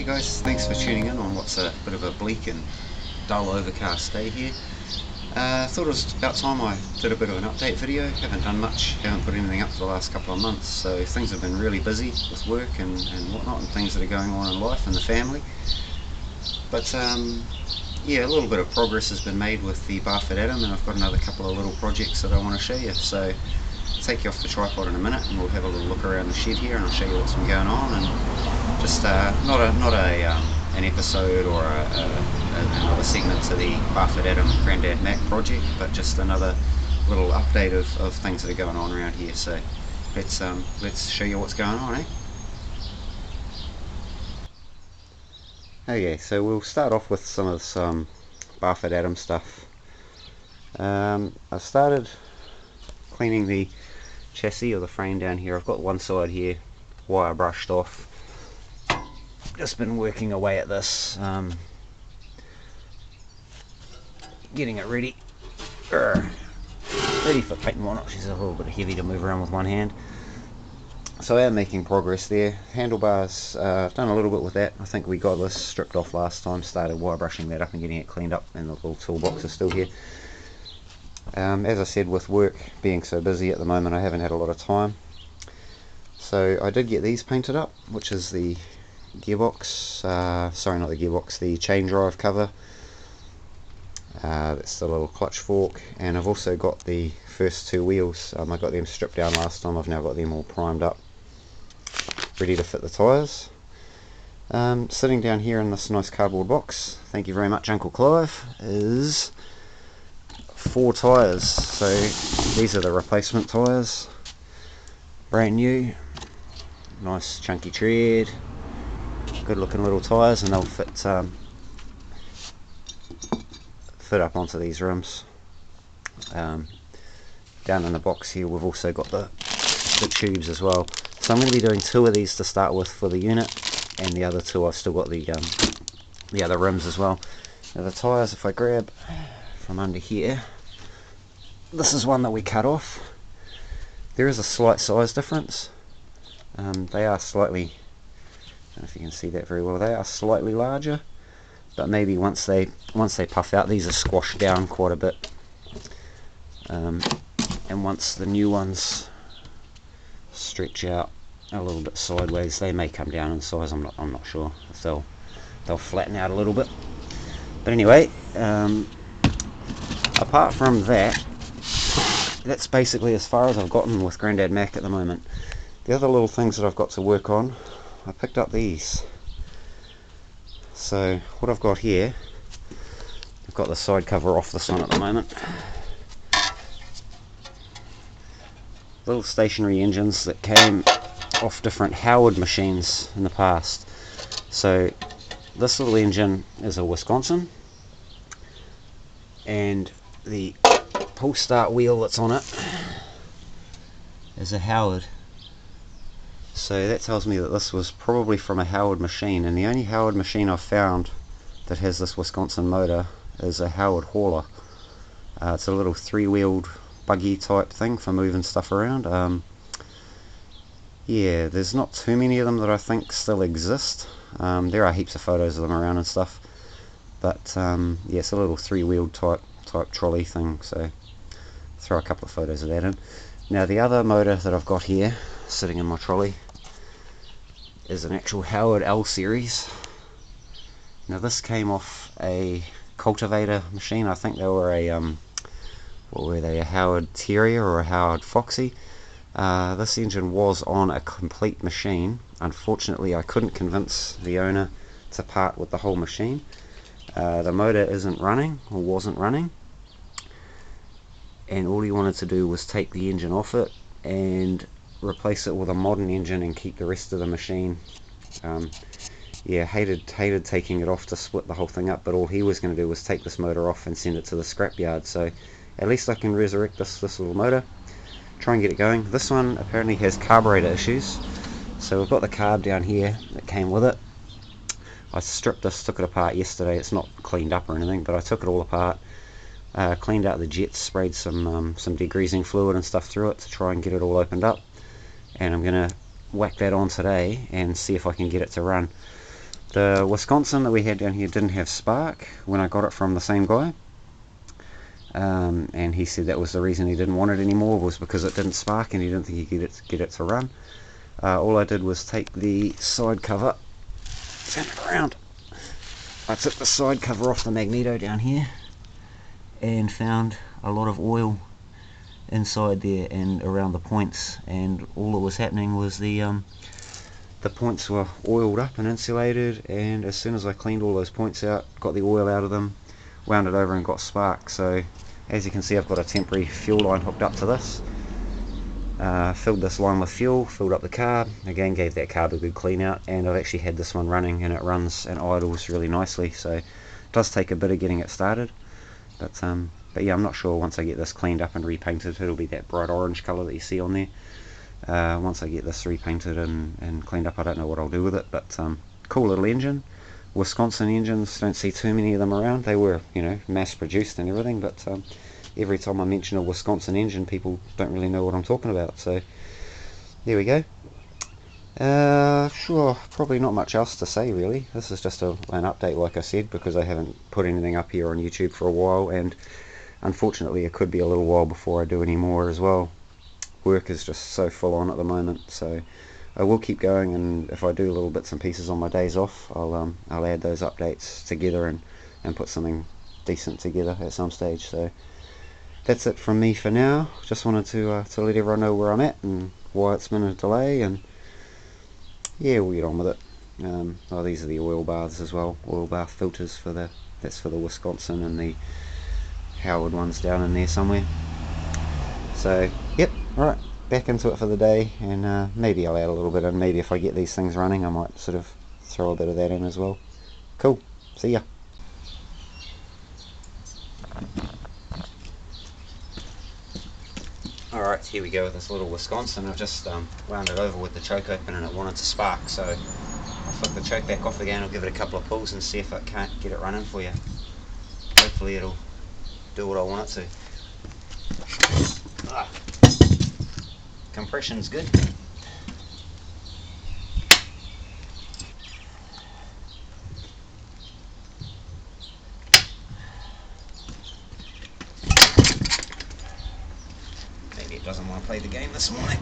Hey guys, thanks for tuning in on what's a bit of a bleak and dull overcast day here. Thought it was about time I did a bit of an update video. Haven't done much, haven't put anything up for the last couple of months, so things have been really busy with work and whatnot, and things that are going on in life and the family. But yeah, a little bit of progress has been made with the Barfoot Atom, and I've got another couple of little projects that I want to show you. So I'll take you off the tripod in a minute and we'll have a little look around the shed here and I'll show you what's been going on. And just not an episode or another segment to the Barfoot Atom Grandad Mack project, but just another little update of things that are going on around here. So let's show you what's going on, eh? Okay, so we'll start off with some Barfoot Atom stuff. I started cleaning the chassis or the frame down here. I've got one side here wire brushed off. Just been working away at this, getting it ready for paint and whatnot. She's a little bit heavy to move around with one hand. So I am making progress there. Handlebars, done a little bit with that. I think we got this stripped off last time, started wire brushing that up and getting it cleaned up, and the little toolbox is still here. As I said, with work being so busy at the moment, I haven't had a lot of time. So I did get these painted up, which is the gearbox, sorry, not the gearbox, the chain drive cover. That's the little clutch fork, and I've also got the first two wheels. I got them stripped down last time. I've now got them all primed up, ready to fit the tyres. Sitting down here in this nice cardboard box, thank you very much Uncle Clive, is 4 tyres. So these are the replacement tyres, brand new, nice chunky tread, good looking little tyres, and they'll fit up onto these rims. Down in the box here we've also got the tubes as well. So I'm going to be doing 2 of these to start with for the unit, and the other 2 I've still got the other rims as well. Now the tyres, if I grab from under here, this is one that we cut off. There is a slight size difference. They are slightly, I don't know if you can see that very well, they are slightly larger, but maybe once they puff out, these are squashed down quite a bit, and once the new ones stretch out a little bit sideways, they may come down in size. I'm not sure if they'll flatten out a little bit. But anyway, apart from that, that's basically as far as I've gotten with Grandad Mack at the moment. The other little things that I've got to work on, I picked up these. So what I've got here, I've got the side cover off this one at the moment. Little stationary engines that came off different Howard machines in the past. So this little engine is a Wisconsin, and the pull start wheel that's on it is a Howard. So that tells me that this was probably from a Howard machine, and the only Howard machine I've found that has this Wisconsin motor is a Howard hauler. It's a little 3-wheeled buggy type thing for moving stuff around. Yeah, there's not too many of them that I think still exist. There are heaps of photos of them around and stuff, but yeah, it's a little 3-wheeled type trolley thing, so throw a couple of photos of that in. Now the other motor that I've got here sitting in my trolley is an actual Howard L series. Now this came off a cultivator machine. I think they were a what were they, a Howard Terrier or a Howard Foxy. This engine was on a complete machine. Unfortunately I couldn't convince the owner to part with the whole machine. The motor isn't running, or wasn't running, and all he wanted to do was take the engine off it and replace it with a modern engine and keep the rest of the machine. Yeah, hated taking it off to split the whole thing up, but all he was going to do was take this motor off and send it to the scrapyard. So at least I can resurrect this little motor, try and get it going. This one apparently has carburetor issues, so we've got the carb down here that came with it. I stripped this, took it apart yesterday. It's not cleaned up or anything, but I took it all apart, cleaned out the jets, sprayed some degreasing fluid and stuff through it to try and get it all opened up, and I'm going to whack that on today and see if I can get it to run. The Wisconsin that we had down here didn't have spark when I got it from the same guy, and he said that was the reason he didn't want it anymore, was because it didn't spark and he didn't think he could get it to run. All I did was take the side cover, turn it around, I took the side cover off the magneto down here and found a lot of oil inside there and around the points, and all that was happening was the points were oiled up and insulated, and as soon as I cleaned all those points out, got the oil out of them, wound it over and got spark. So as you can see, I've got a temporary fuel line hooked up to this. Filled this line with fuel, filled up the carb, again gave that carb a good clean out, and I've actually had this one running and it runs and idles really nicely. So it does take a bit of getting it started, but yeah, I'm not sure once I get this cleaned up and repainted it'll be that bright orange colour that you see on there. Once I get this repainted and cleaned up, I don't know what I'll do with it, but cool little engine. Wisconsin engines, don't see too many of them around. They were, you know, mass produced and everything, but every time I mention a Wisconsin engine, people don't really know what I'm talking about. So there we go. Sure, probably not much else to say really. This is just an update, like I said, because I haven't put anything up here on YouTube for a while, and unfortunately it could be a little while before I do any more as well. Work is just so full on at the moment, so I will keep going, and if I do little bits and pieces on my days off, I'll add those updates together and put something decent together at some stage. So that's it from me for now. Just wanted to let everyone know where I'm at and why it's been a delay, and yeah, we'll get on with it. Oh, these are the oil baths as well, oil bath filters that's for the Wisconsin, and the Howard ones down in there somewhere. So yep, alright, back into it for the day, and maybe I'll add a little bit in. Maybe if I get these things running I might sort of throw a bit of that in as well. Cool, see ya. Alright, here we go with this little Wisconsin. I've just wound it over with the choke open and it wanted to spark, so I'll flick the choke back off again. I'll give it a couple of pulls and see if I can't get it running for you. Hopefully it'll do what I want it to. Compression's good. Maybe it doesn't want to play the game this morning.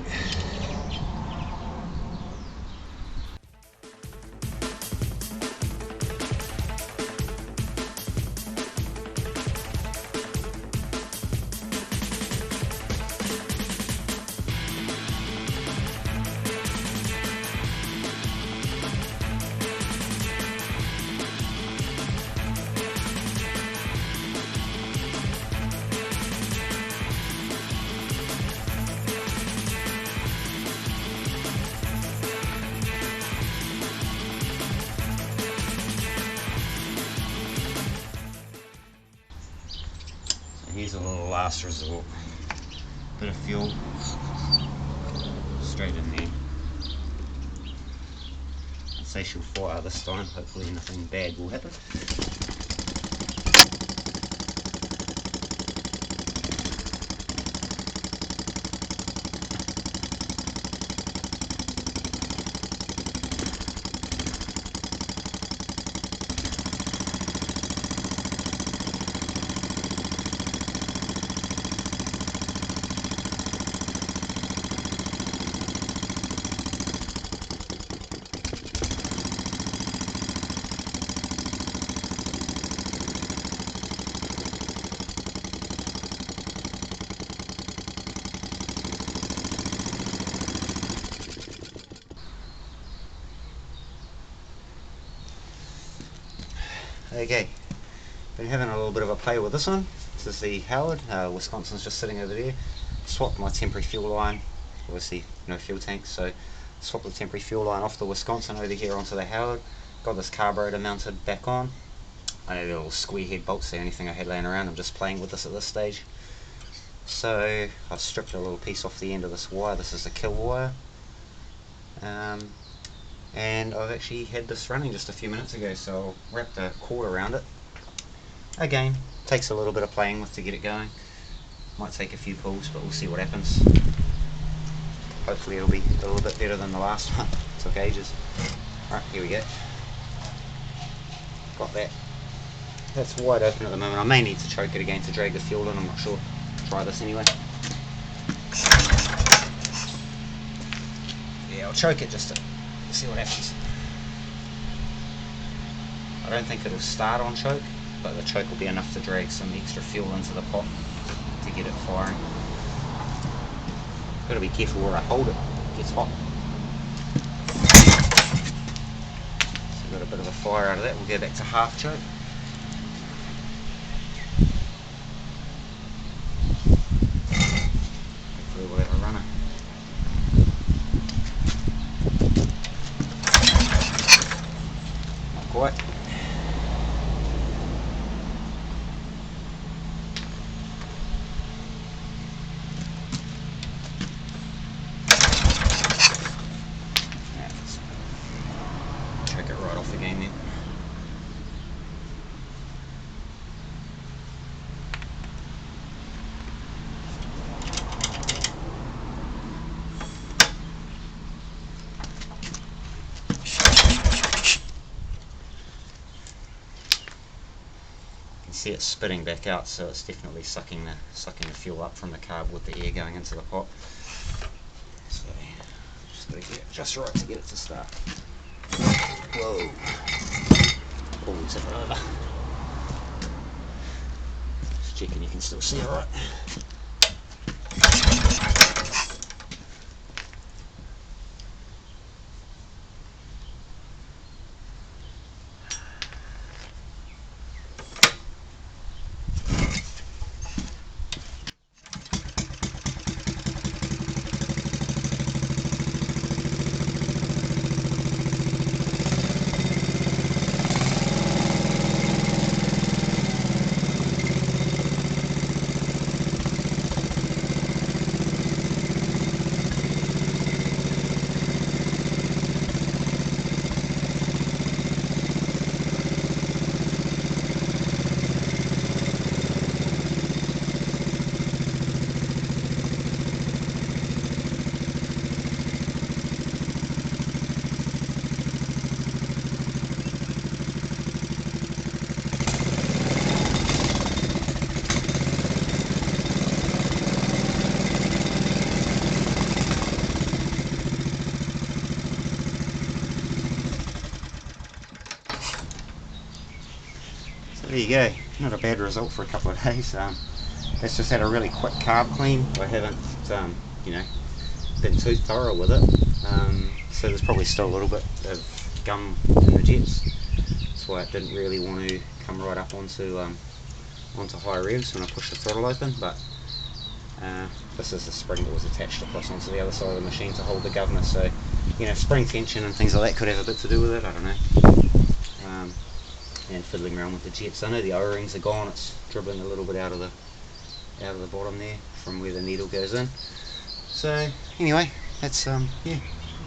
Here's a little last resort. Bit of fuel straight in there. I'd say she'll fire this time, hopefully nothing bad will happen. Okay, been having a little bit of a play with this one. This is the Howard, Wisconsin's just sitting over there. Swapped my temporary fuel line, obviously no fuel tanks, so swapped the temporary fuel line off the Wisconsin over here onto the Howard. Got this carburetor mounted back on. I know the little square head bolts, the only thing I had laying around. I'm just playing with this at this stage. So I've stripped a little piece off the end of this wire. This is the kill wire. And I've actually had this running just a few minutes ago, so I'll wrap the cord around it. Again, takes a little bit of playing with to get it going. Might take a few pulls, but we'll see what happens. Hopefully it'll be a little bit better than the last one. Took ages. Alright, here we go. got that. That's wide open at the moment. I may need to choke it again to drag the fuel in, I'm not sure. Try this anyway. Yeah, I'll choke it just to see what happens. I don't think it'll start on choke, but the choke will be enough to drag some extra fuel into the pot to get it firing. Got to be careful where I hold it, it gets hot. So got a bit of a fire out of that, we'll go back to half choke. Hopefully we'll have a runner. Not quite. Check it right off again then. You can see it spitting back out, so it's definitely sucking the fuel up from the carb with the air going into the pot. So just got to get it just right to get it to start. Whoa! Oh, tip it over. Just checking you can still see it right. There you go, not a bad result for a couple of days. That's just had a really quick carb clean. I haven't, been too thorough with it. So there's probably still a little bit of gum in the jets. That's why it didn't really want to come right up onto high revs when I pushed the throttle open. But this is the spring that was attached across onto the other side of the machine to hold the governor. So, spring tension and things like that could have a bit to do with it. I don't know. And fiddling around with the jets. I know the O-rings are gone. It's dribbling a little bit out of the bottom there from where the needle goes in. So anyway, that's yeah,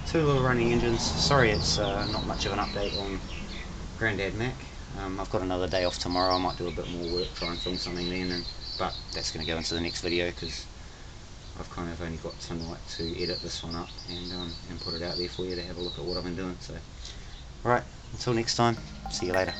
two little running engines. Sorry, it's not much of an update on Grandad Mack. I've got another day off tomorrow. I might do a bit more work, try and film something then. But that's going to go into the next video because I've kind of only got tonight to edit this one up and put it out there for you to have a look at what I've been doing. So, alright, until next time, see you later.